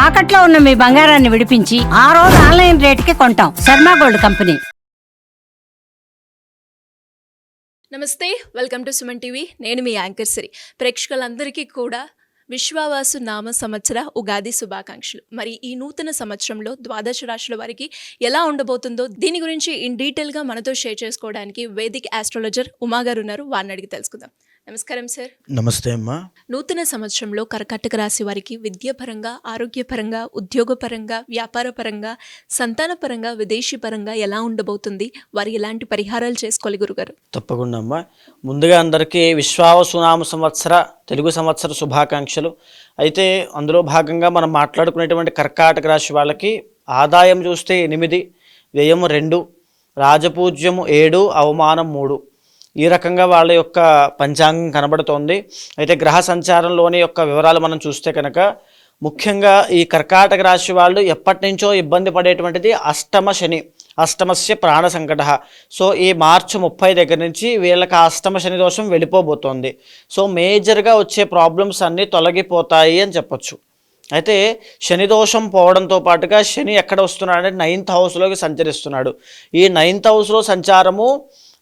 తాకట్లో ఉన్న మీ బంగారాన్ని విడిపించి ఆ రోజు ఆన్లైన్ రేటుకి కొంటాం. Sharma gold company. నమస్తే, వెల్కమ్ టు సుమన్ టీవీ. నేను మీ యాంకర్ సిరి. ప్రేక్షకులందరికీ కూడా విశ్వావాసు నామ సంవత్సర ఉగాది శుభాకాంక్షలు. మరి ఈ నూతన సంవత్సరంలో ద్వాదశ రాశుల వారికి ఎలా ఉండబోతుందో దీని గురించి ఇన్ డీటెయిల్గా మనతో షేర్ చేసుకోవడానికి వేదిక్ ఆస్ట్రాలజర్ ఉమా గారు ఉన్నారు. వారిని అడిగి తెలుసుకుందాం. నమస్కారం సార్. నమస్తే అమ్మా. నూతన సంవత్సరంలో కర్కాటక రాశి వారికి విద్యాపరంగా, ఆరోగ్యపరంగా, ఉద్యోగపరంగా, వ్యాపారపరంగా, సంతానపరంగా, విదేశీ పరంగా ఎలా ఉండబోతుంది? వారు ఎలాంటి పరిహారాలు చేసుకోవాలి గురుగారు? తప్పకుండా అమ్మా. ముందుగా అందరికీ విశ్వావసునామ సంవత్సర తెలుగు సంవత్సర శుభాకాంక్షలు. అయితే అందులో భాగంగా మనం మాట్లాడుకునేటువంటి కర్కాటక రాశి వాళ్ళకి ఆదాయం చూస్తే 8, వ్యయం 2, రాజపూజ్యము 7, అవమానం 3. ఈ రకంగా వాళ్ళ యొక్క పంచాంగం కనబడుతోంది. అయితే గ్రహ సంచారంలోని యొక్క వివరాలు మనం చూస్తే కనుక ముఖ్యంగా ఈ కర్కాటక రాశి వాళ్ళు ఎప్పటి నుంచో ఇబ్బంది పడేటువంటిది అష్టమ శని, అష్టమస్య ప్రాణ సంకట. సో ఈ మార్చి 30 దగ్గర నుంచి వీళ్ళకి అష్టమ శని దోషం వెళ్ళిపోబోతోంది. సో మేజర్గా వచ్చే ప్రాబ్లమ్స్ అన్నీ తొలగిపోతాయి అని చెప్పొచ్చు. అయితే శని దోషం పోవడంతో పాటుగా శని ఎక్కడ వస్తున్నాడు అంటే 9th హౌస్లోకి సంచరిస్తున్నాడు. ఈ 9th హౌస్లో సంచారము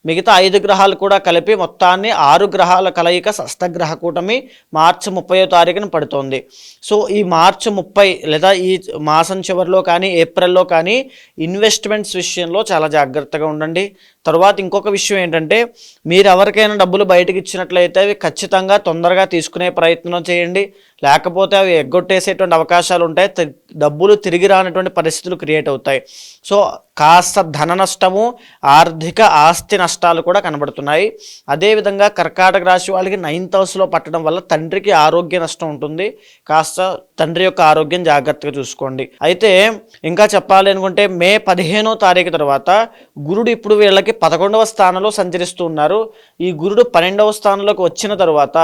మిగతా 5 గ్రహాలు కూడా కలిపి మొత్తాన్ని 6 గ్రహాల కలయిక షష్టగ్రహ కూటమి మార్చి 30వ తారీఖున పడుతోంది. సో ఈ మార్చి 30 లేదా ఈ మాసం చివరిలో కానీ ఏప్రిల్లో కానీ ఇన్వెస్ట్మెంట్స్ విషయంలో చాలా జాగ్రత్తగా ఉండండి. తర్వాత ఇంకొక విషయం ఏంటంటే మీరు ఎవరికైనా డబ్బులు బయటకు ఇచ్చినట్లయితే అవి ఖచ్చితంగా తొందరగా తీసుకునే ప్రయత్నం చేయండి. లేకపోతే అవి ఎగ్గొట్టేసేటువంటి అవకాశాలు ఉంటాయి. డబ్బులు తిరిగి రానటువంటి పరిస్థితులు క్రియేట్ అవుతాయి. సో కాస్త ధన నష్టము, ఆర్థిక ఆస్తి నష్టాలు కూడా కనబడుతున్నాయి. అదేవిధంగా కర్కాటక రాశి వాళ్ళకి 9th హౌస్లో పట్టడం వల్ల తండ్రికి ఆరోగ్య నష్టం ఉంటుంది. కాస్త తండ్రి యొక్క ఆరోగ్యం జాగ్రత్తగా చూసుకోండి. అయితే ఇంకా చెప్పాలి అనుకుంటే మే 15వ తారీఖు తర్వాత గురుడు ఇప్పుడు వీళ్ళకి 11వ స్థానంలో సంచరిస్తూ ఉన్నారు. ఈ గురుడు 12వ స్థానంలోకి వచ్చిన తర్వాత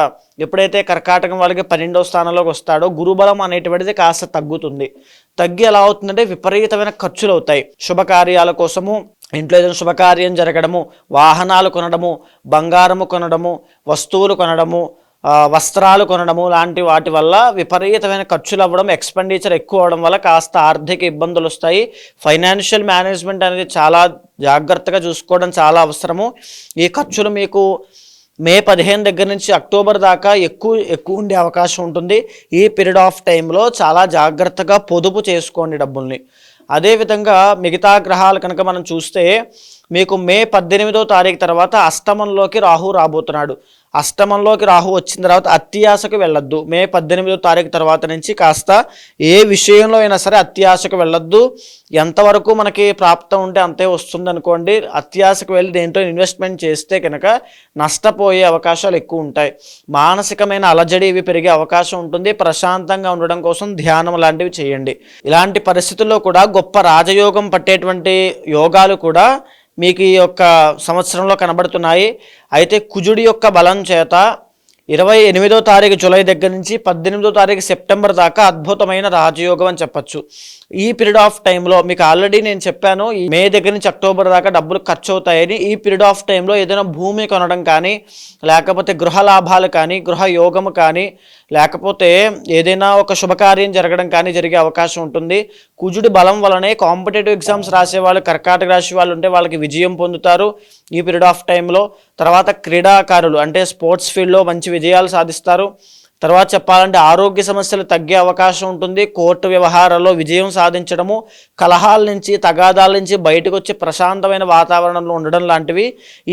ఎప్పుడైతే కర్కాటకం వాళ్ళకి 12వ స్థానంలోకి వస్తాడో గురుబలం అనేటువంటిది కాస్త తగ్గుతుంది. తగ్గి ఎలా అవుతుందంటే విపరీతమైన ఖర్చులు అవుతాయి. శుభకార్యాల కోసము, ఇంట్లో ఏదైనా శుభకార్యం జరగడము, వాహనాలు కొనడము, బంగారము కొనడము, వస్తువులు కొనడము, వస్త్రాలు కొనడము లాంటి వాటి వల్ల విపరీతమైన ఖర్చులు అవ్వడం, ఎక్స్పెండిచర్ ఎక్కువ అవడం వల్ల కాస్త ఆర్థిక ఇబ్బందులు వస్తాయి. ఫైనాన్షియల్ మేనేజ్మెంట్ అనేది చాలా జాగ్రత్తగా చూసుకోవడం చాలా అవసరము. ఈ ఖర్చులు మీకు మే 15 దగ్గర నుంచి అక్టోబర్ దాకా ఎక్కువ ఉండే అవకాశం ఉంటుంది. ఈ పీరియడ్ ఆఫ్ టైంలో చాలా జాగ్రత్తగా పొదుపు చేసుకోండి డబ్బుల్ని. అదేవిధంగా మిగతా గ్రహాలు కనుక మనం చూస్తే మీకు మే 18వ తారీఖు తర్వాత అష్టమంలోకి రాహు రాబోతున్నాడు. అష్టమంలోకి రాహు వచ్చిన తర్వాత అత్యాశకు వెళ్ళొద్దు. మే 18వ తారీఖు తర్వాత నుంచి కాస్త ఏ విషయంలో అయినా సరే అత్యాశకు వెళ్ళొద్దు. ఎంతవరకు మనకి ప్రాప్తం ఉంటే అంతే వస్తుంది అనుకోండి. అత్యాశకు వెళ్ళి దేంట్లో ఇన్వెస్ట్మెంట్ చేస్తే కనుక నష్టపోయే అవకాశాలు ఎక్కువ ఉంటాయి. మానసికమైన అలజడి ఇవి పెరిగే అవకాశం ఉంటుంది. ప్రశాంతంగా ఉండడం కోసం ధ్యానం లాంటివి చేయండి. ఇలాంటి పరిస్థితుల్లో కూడా గొప్ప రాజయోగం పట్టేటువంటి యోగాలు కూడా మీకు ఈ యొక్క సంవత్సరంలో కనబడుతున్నాయి. అయితే కుజుడి యొక్క బలం చేత 28వ తారీఖు జూలై దగ్గర నుంచి 18వ తారీఖు సెప్టెంబర్ దాకా అద్భుతమైన రాజయోగం అని చెప్పచ్చు. ఈ పీరియడ్ ఆఫ్ టైంలో మీకు ఆల్రెడీ నేను చెప్పాను, ఈ మే దగ్గర నుంచి అక్టోబర్ దాకా డబ్బులు ఖర్చు అవుతాయని. ఈ పీరియడ్ ఆఫ్ టైంలో ఏదైనా భూమి కొనడం కానీ, లేకపోతే గృహ లాభాలు కానీ, గృహ యోగము కానీ, లేకపోతే ఏదైనా ఒక శుభకార్యం జరగడం కానీ జరిగే అవకాశం ఉంటుంది. కుజుడి బలం వలనే కాంపిటేటివ్ ఎగ్జామ్స్ రాసేవాళ్ళు, కర్కాటక రాశి వాళ్ళు ఉంటే వాళ్ళకి విజయం పొందుతారు ఈ పీరియడ్ ఆఫ్ టైంలో. తర్వాత క్రీడాకారులు అంటే స్పోర్ట్స్ ఫీల్డ్లో మంచి విజయాలు సాధిస్తారు. తర్వాత చెప్పాలంటే ఆరోగ్య సమస్యలు తగ్గే అవకాశం ఉంటుంది. కోర్టు వ్యవహారాల్లో విజయం సాధించడము, కలహాల నుంచి, తగాదాల నుంచి బయటకు వచ్చి ప్రశాంతమైన వాతావరణంలో ఉండడం లాంటివి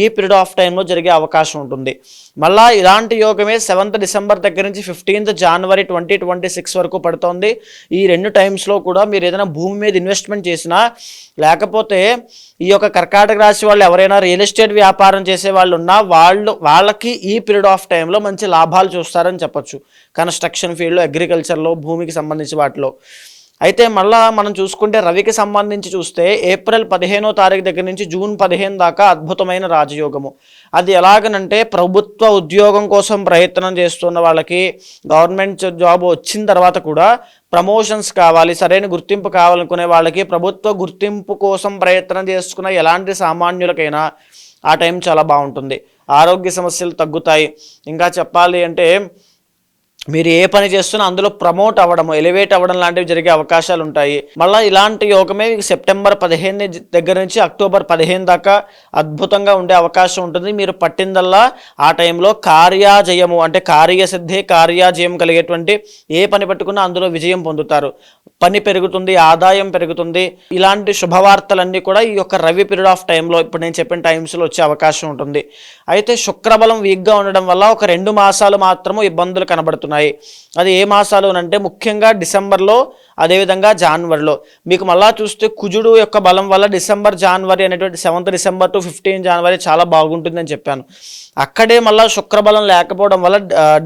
ఈ పీరియడ్ ఆఫ్ టైంలో జరిగే అవకాశం ఉంటుంది. మళ్ళా ఇలాంటి యోగమే 7th డిసెంబర్ దగ్గర నుంచి 15th జనవరి 2026 వరకు పడుతోంది. ఈ 2 టైమ్స్లో కూడా మీరు ఏదైనా భూమి మీద ఇన్వెస్ట్మెంట్ చేసినా, లేకపోతే ఈ యొక్క కర్కాటక రాశి వాళ్ళు ఎవరైనా రియల్ ఎస్టేట్ వ్యాపారం చేసే వాళ్ళు ఉన్నా వాళ్ళకి ఈ పీరియడ్ ఆఫ్ టైంలో మంచి లాభాలు చూస్తారని చెప్పచ్చు. కన్స్ట్రక్షన్ ఫీల్డ్లో, అగ్రికల్చర్లో, భూమికి సంబంధించి వాటిలో. అయితే మళ్ళా మనం చూసుకుంటే రవికి సంబంధించి చూస్తే ఏప్రిల్ 15వ తారీఖు దగ్గర నుంచి జూన్ 15 దాకా అద్భుతమైన రాజయోగము. అది ఎలాగనంటే ప్రభుత్వ ఉద్యోగం కోసం ప్రయత్నం చేస్తున్న వాళ్ళకి, గవర్నమెంట్ జాబ్ వచ్చిన తర్వాత కూడా ప్రమోషన్స్ కావాలి, సరైన గుర్తింపు కావాలనుకునే వాళ్ళకి, ప్రభుత్వ గుర్తింపు కోసం ప్రయత్నం చేసుకున్న ఎలాంటి సామాన్యులకైనా ఆ టైం చాలా బాగుంటుంది. ఆరోగ్య సమస్యలు తగ్గుతాయి. ఇంకా చెప్పాలి అంటే మీరు ఏ పని చేస్తున్నా అందులో ప్రమోట్ అవ్వడం, ఎలివేట్ అవ్వడం లాంటివి జరిగే అవకాశాలు ఉంటాయి. మళ్ళీ ఇలాంటి యోగమే సెప్టెంబర్ 15 దగ్గర నుంచి అక్టోబర్ 15 దాకా అద్భుతంగా ఉండే అవకాశం ఉంటుంది. మీరు పట్టిందల్లా ఆ టైంలో కార్యాజయము అంటే కార్యసిద్ధి, కార్యాజయం కలిగేటువంటి ఏ పని పట్టుకున్నా అందులో విజయం పొందుతారు. పని పెరుగుతుంది, ఆదాయం పెరుగుతుంది. ఇలాంటి శుభవార్తలన్నీ కూడా ఈ యొక్క రవి పీరియడ్ ఆఫ్ టైంలో ఇప్పుడు నేను చెప్పిన టైమ్స్లో వచ్చే అవకాశం ఉంటుంది. అయితే శుక్రబలం వీక్గా ఉండడం వల్ల ఒక 2 మాసాలు మాత్రము ఇబ్బందులు కనబడుతున్నాయి. అది ఏ మాసాలు అంటే ముఖ్యంగా డిసెంబర్లో, అదేవిధంగా జనవరిలో. మీకు మళ్ళా చూస్తే కుజుడు యొక్క బలం వల్ల డిసెంబర్, జనవరి అనేటువంటి 7th డిసెంబర్ టు 15 జనవరి చాలా బాగుంటుందని చెప్పాను. అక్కడే మళ్ళీ శుక్రబలం లేకపోవడం వల్ల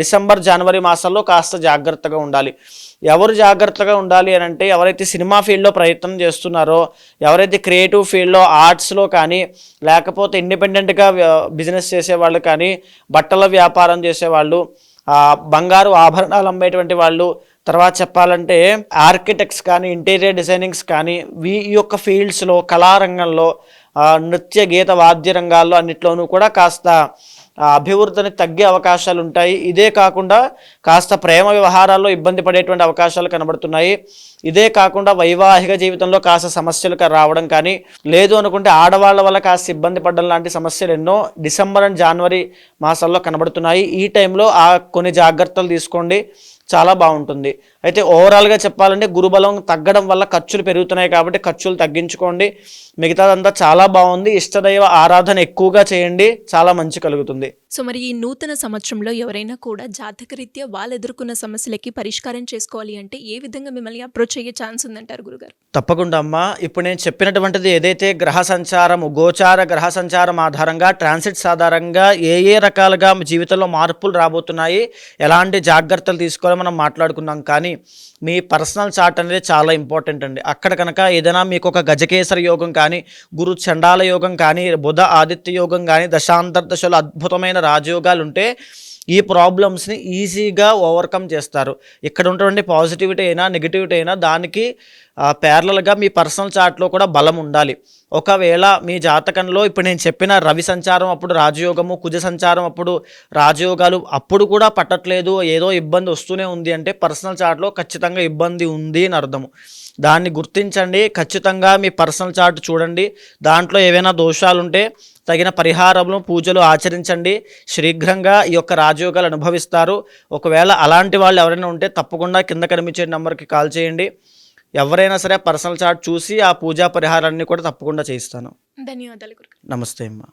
డిసెంబర్, జనవరి మాసాల్లో కాస్త జాగ్రత్తగా ఉండాలి. ఎవరు జాగ్రత్తగా ఉండాలి అని అంటే ఎవరైతే సినిమా ఫీల్డ్లో ప్రయత్నం చేస్తున్నారో, ఎవరైతే క్రియేటివ్ ఫీల్డ్లో ఆర్ట్స్లో కానీ, లేకపోతే ఇండిపెండెంట్గా బిజినెస్ చేసేవాళ్ళు కానీ, బట్టల వ్యాపారం చేసేవాళ్ళు, బంగారు ఆభరణాలు అమ్మేటువంటి వాళ్ళు, తర్వాత చెప్పాలంటే ఆర్కిటెక్ట్స్ కానీ, ఇంటీరియర్ డిజైనింగ్స్ కానీ, ఈ యొక్క ఫీల్డ్స్లో, కళారంగంలో, నృత్య గీత వాద్య రంగాల్లో అన్నిట్లోనూ కూడా కాస్త అభివృద్ధిని తగ్గే అవకాశాలు ఉంటాయి. ఇదే కాకుండా కాస్త ప్రేమ వ్యవహారాల్లో ఇబ్బంది పడేటువంటి అవకాశాలు కనబడుతున్నాయి. ఇదే కాకుండా వైవాహిక జీవితంలో కాస్త సమస్యలు రావడం కానీ, లేదు అనుకుంటే ఆడవాళ్ళ వల్ల కాస్త ఇబ్బంది పడడం లాంటి సమస్యలు ఎన్నో డిసెంబర్ అండ్ జనవరి మాసాల్లో కనబడుతున్నాయి. ఈ టైంలో కొన్ని జాగ్రత్తలు తీసుకోండి, చాలా బాగుంటుంది. అయితే ఓవరాల్గా చెప్పాలంటే గురుబలం తగ్గడం వల్ల ఖర్చులు పెరుగుతున్నాయి కాబట్టి ఖర్చులు తగ్గించుకోండి. మిగతాదంతా చాలా బాగుంది. ఇష్టదైవ ఆరాధన ఎక్కువగా చేయండి, చాలా మంచి కలుగుతుంది. సో మరి ఈ నూతన సంవత్సరంలో ఎవరైనా కూడా జాతకరీత్యా వాళ్ళు ఎదుర్కొన్న సమస్యలకి పరిష్కారం చేసుకోవాలి అంటే ఏ విధంగా మిమ్మల్ని అప్రోచ్ అయ్యే ఛాన్స్ ఉందంటారు గురుగారు? తప్పకుండా అమ్మా. ఇప్పుడు నేను చెప్పినటువంటిది ఏదైతే గ్రహ సంచారము, గోచార గ్రహ సంచారం ఆధారంగా, ట్రాన్సిట్స్ ఆధారంగా ఏ రకాలుగా మీ జీవితంలో మార్పులు రాబోతున్నాయి, ఎలాంటి జాగ్రత్తలు తీసుకోవాలో మనం మాట్లాడుకున్నాం. కానీ మీ పర్సనల్ చార్ట్ అనేది చాలా ఇంపార్టెంట్ అండి. అక్కడ కనుక ఏదైనా మీకు ఒక గజకేసరి యోగం కానీ, గురు చండాల యోగం కానీ, బుధ ఆదిత్య యోగం కానీ, దశాంతర్దశలో అద్భుతమైన రాజయోగాలు ఉంటే ఈ ప్రాబ్లమ్స్ని ఈజీగా ఓవర్కమ్ చేస్తారు. ఇక్కడ ఉన్నటువంటి పాజిటివిటీ అయినా నెగిటివిటీ అయినా దానికి ప్యారలల్గా మీ పర్సనల్ చార్ట్లో కూడా బలం ఉండాలి. ఒకవేళ మీ జాతకంలో ఇప్పుడు నేను చెప్పిన రవి సంచారం అప్పుడు రాజయోగము, కుజ సంచారం అప్పుడు రాజయోగాలు అప్పుడు కూడా పట్టట్లేదు, ఏదో ఇబ్బంది వస్తూనే ఉంది అంటే పర్సనల్ చార్ట్లో ఖచ్చితంగా ఇబ్బంది ఉంది అని అర్థము. దాన్ని గుర్తించండి. ఖచ్చితంగా మీ పర్సనల్ చార్ట్ చూడండి. దాంట్లో ఏవైనా దోషాలుంటే తగిన పరిహారములు, పూజలు ఆచరించండి. శీఘ్రంగా ఈ యొక్క రాజయోగాలు అనుభవిస్తారు. ఒకవేళ అలాంటి వాళ్ళు ఎవరైనా ఉంటే తప్పకుండా కింద కనిపించే నెంబర్కి కాల్ చేయండి. ఎవరైనా సరే పర్సనల్ చార్ట్ చూసి ఆ పూజా పరిహారాన్ని కూడా తప్పకుండా చేయిస్తాను. ధన్యవాదాలు గురుగారు. నమస్తే అమ్మా.